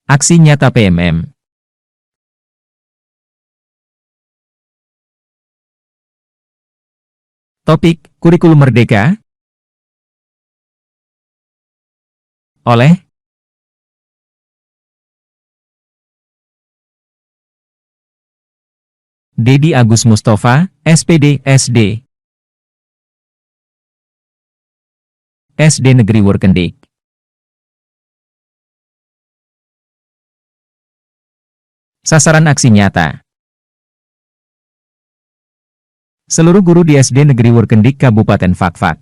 Aksi nyata PMM. Topik, Kurikulum Merdeka, oleh Dedi Agus Mustafa, SPD, SD. SD Negeri Workendik. Sasaran aksi nyata. Seluruh guru di SD Negeri Workendik Kabupaten Fakfak.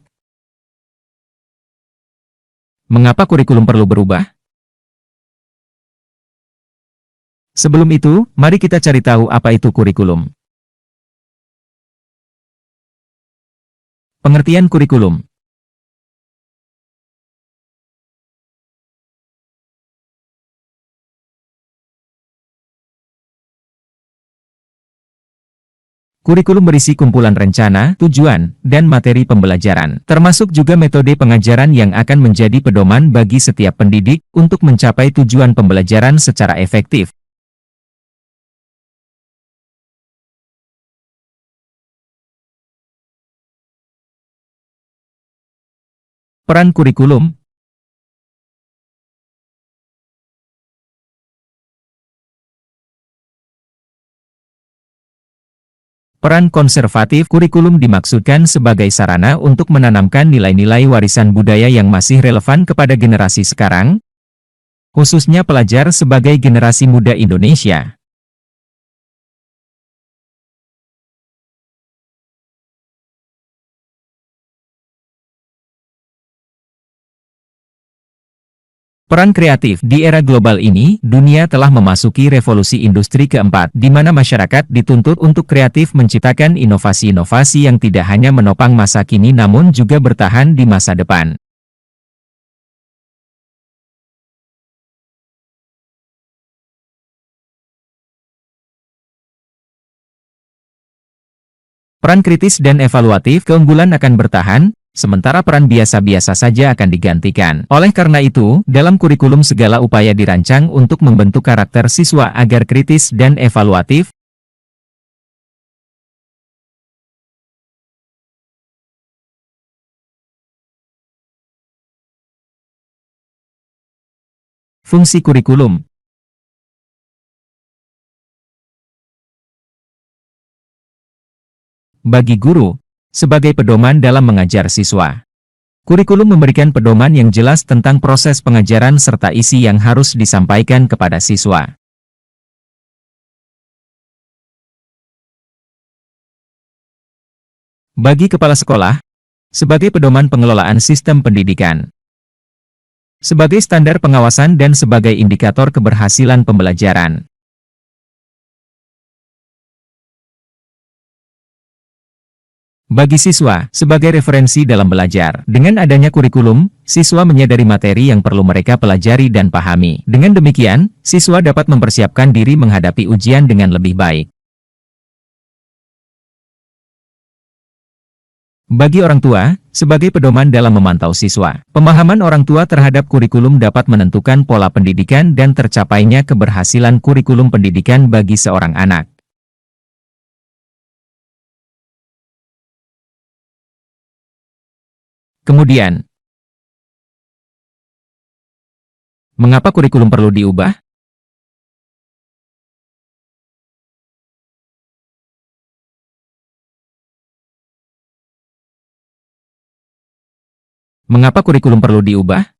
Mengapa kurikulum perlu berubah? Sebelum itu, mari kita cari tahu apa itu kurikulum. Pengertian kurikulum. Kurikulum berisi kumpulan rencana, tujuan, dan materi pembelajaran, termasuk juga metode pengajaran yang akan menjadi pedoman bagi setiap pendidik untuk mencapai tujuan pembelajaran secara efektif. Peran kurikulum. Peran konservatif kurikulum dimaksudkan sebagai sarana untuk menanamkan nilai-nilai warisan budaya yang masih relevan kepada generasi sekarang, khususnya pelajar sebagai generasi muda Indonesia. Peran kreatif. Di era global ini, dunia telah memasuki revolusi industri keempat, di mana masyarakat dituntut untuk kreatif menciptakan inovasi-inovasi yang tidak hanya menopang masa kini namun juga bertahan di masa depan. Peran kritis dan evaluatif. Keunggulan akan bertahan, sementara peran biasa-biasa saja akan digantikan. Oleh karena itu, dalam kurikulum segala upaya dirancang untuk membentuk karakter siswa agar kritis dan evaluatif. Fungsi kurikulum. Bagi guru, sebagai pedoman dalam mengajar siswa. Kurikulum memberikan pedoman yang jelas tentang proses pengajaran serta isi yang harus disampaikan kepada siswa. Bagi kepala sekolah, sebagai pedoman pengelolaan sistem pendidikan. Sebagai standar pengawasan dan sebagai indikator keberhasilan pembelajaran. Bagi siswa, sebagai referensi dalam belajar. Dengan adanya kurikulum, siswa menyadari materi yang perlu mereka pelajari dan pahami. Dengan demikian, siswa dapat mempersiapkan diri menghadapi ujian dengan lebih baik. Bagi orang tua, sebagai pedoman dalam memantau siswa. Pemahaman orang tua terhadap kurikulum dapat menentukan pola pendidikan dan tercapainya keberhasilan kurikulum pendidikan bagi seorang anak. Kemudian, mengapa kurikulum perlu diubah? Mengapa kurikulum perlu diubah?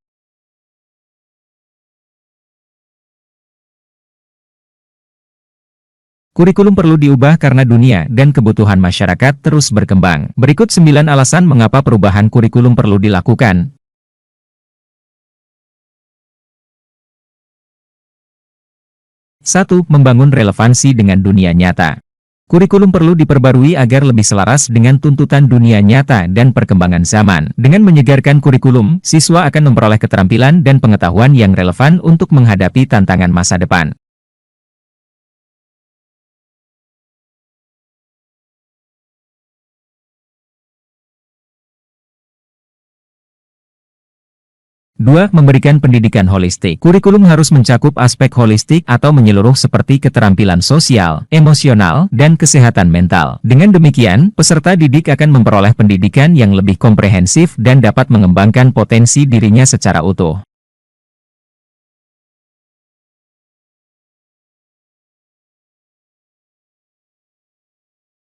Kurikulum perlu diubah karena dunia dan kebutuhan masyarakat terus berkembang. Berikut 9 alasan mengapa perubahan kurikulum perlu dilakukan. 1. Membangun relevansi dengan dunia nyata. Kurikulum perlu diperbarui agar lebih selaras dengan tuntutan dunia nyata dan perkembangan zaman. Dengan menyegarkan kurikulum, siswa akan memperoleh keterampilan dan pengetahuan yang relevan untuk menghadapi tantangan masa depan. 2. 2. Memberikan pendidikan holistik. Kurikulum harus mencakup aspek holistik atau menyeluruh seperti keterampilan sosial, emosional, dan kesehatan mental. Dengan demikian, peserta didik akan memperoleh pendidikan yang lebih komprehensif dan dapat mengembangkan potensi dirinya secara utuh.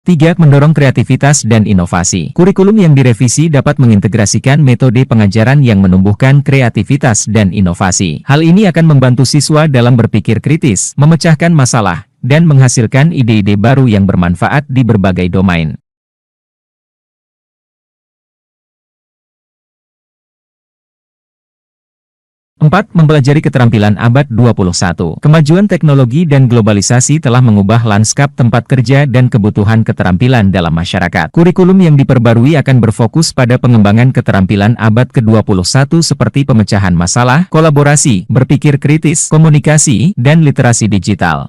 3. Mendorong kreativitas dan inovasi. Kurikulum yang direvisi dapat mengintegrasikan metode pengajaran yang menumbuhkan kreativitas dan inovasi. Hal ini akan membantu siswa dalam berpikir kritis, memecahkan masalah, dan menghasilkan ide-ide baru yang bermanfaat di berbagai domain. 4. Mempelajari keterampilan abad 21. Kemajuan teknologi dan globalisasi telah mengubah lanskap tempat kerja dan kebutuhan keterampilan dalam masyarakat. Kurikulum yang diperbarui akan berfokus pada pengembangan keterampilan abad ke-21 seperti pemecahan masalah, kolaborasi, berpikir kritis, komunikasi, dan literasi digital.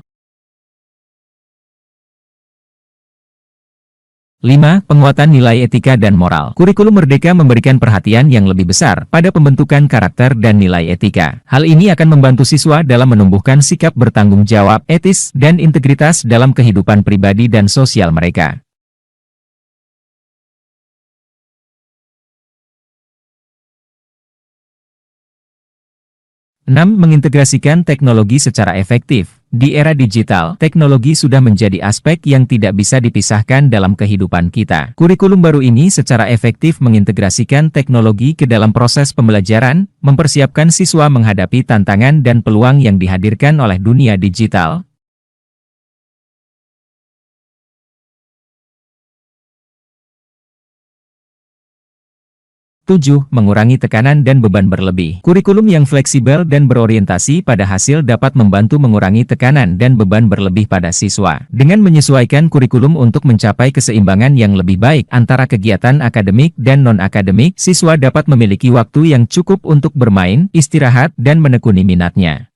5. Penguatan nilai etika dan moral. Kurikulum Merdeka memberikan perhatian yang lebih besar pada pembentukan karakter dan nilai etika. Hal ini akan membantu siswa dalam menumbuhkan sikap bertanggung jawab, etis, dan integritas dalam kehidupan pribadi dan sosial mereka. 6. Mengintegrasikan teknologi secara efektif. Di era digital, teknologi sudah menjadi aspek yang tidak bisa dipisahkan dalam kehidupan kita. Kurikulum baru ini secara efektif mengintegrasikan teknologi ke dalam proses pembelajaran, mempersiapkan siswa menghadapi tantangan dan peluang yang dihadirkan oleh dunia digital. 7. Mengurangi tekanan dan beban berlebih. Kurikulum yang fleksibel dan berorientasi pada hasil dapat membantu mengurangi tekanan dan beban berlebih pada siswa. Dengan menyesuaikan kurikulum untuk mencapai keseimbangan yang lebih baik antara kegiatan akademik dan non-akademik, siswa dapat memiliki waktu yang cukup untuk bermain, istirahat, dan menekuni minatnya.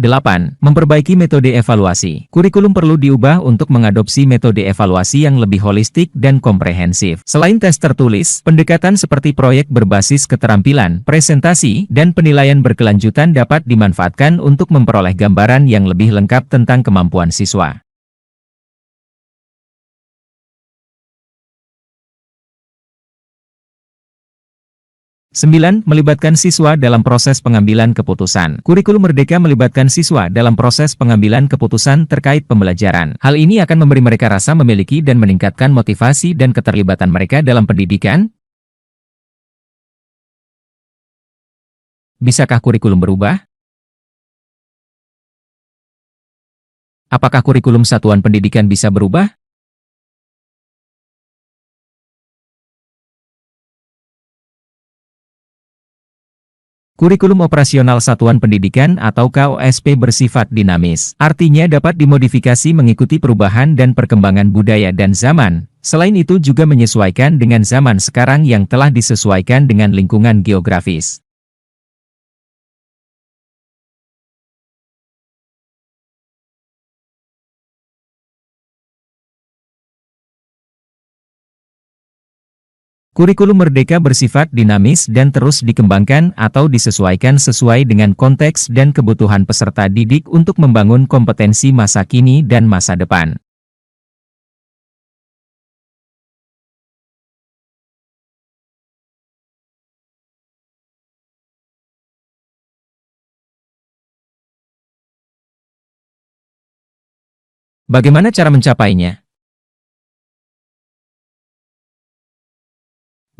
8. Memperbaiki metode evaluasi. Kurikulum perlu diubah untuk mengadopsi metode evaluasi yang lebih holistik dan komprehensif. Selain tes tertulis, pendekatan seperti proyek berbasis keterampilan, presentasi, dan penilaian berkelanjutan dapat dimanfaatkan untuk memperoleh gambaran yang lebih lengkap tentang kemampuan siswa. 9. Melibatkan siswa dalam proses pengambilan keputusan. Kurikulum Merdeka melibatkan siswa dalam proses pengambilan keputusan terkait pembelajaran. Hal ini akan memberi mereka rasa memiliki dan meningkatkan motivasi dan keterlibatan mereka dalam pendidikan. Bisakah kurikulum berubah? Apakah kurikulum satuan pendidikan bisa berubah? Kurikulum operasional satuan pendidikan atau KOSP bersifat dinamis. Artinya dapat dimodifikasi mengikuti perubahan dan perkembangan budaya dan zaman. Selain itu juga menyesuaikan dengan zaman sekarang yang telah disesuaikan dengan lingkungan geografis. Kurikulum Merdeka bersifat dinamis dan terus dikembangkan atau disesuaikan sesuai dengan konteks dan kebutuhan peserta didik untuk membangun kompetensi masa kini dan masa depan. Bagaimana cara mencapainya?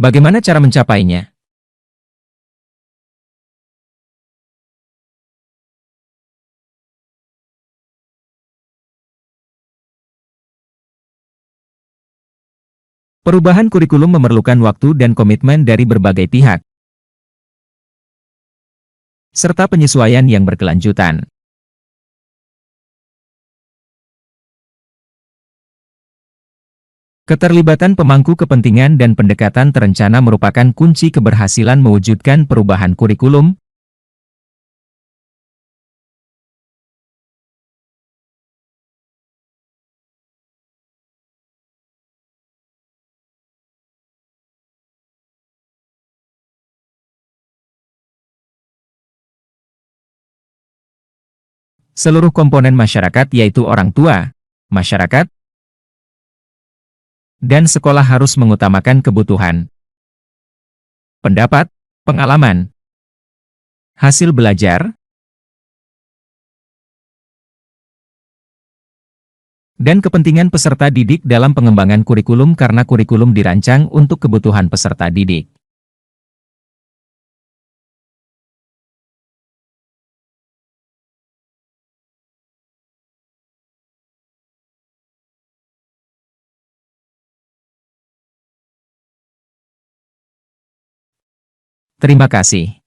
Bagaimana cara mencapainya? Perubahan kurikulum memerlukan waktu dan komitmen dari berbagai pihak, serta penyesuaian yang berkelanjutan. Keterlibatan pemangku kepentingan dan pendekatan terencana merupakan kunci keberhasilan mewujudkan perubahan kurikulum. Seluruh komponen masyarakat yaitu orang tua, masyarakat, dan sekolah harus mengutamakan kebutuhan, pendapat, pengalaman, hasil belajar, dan kepentingan peserta didik dalam pengembangan kurikulum karena kurikulum dirancang untuk kebutuhan peserta didik. Terima kasih.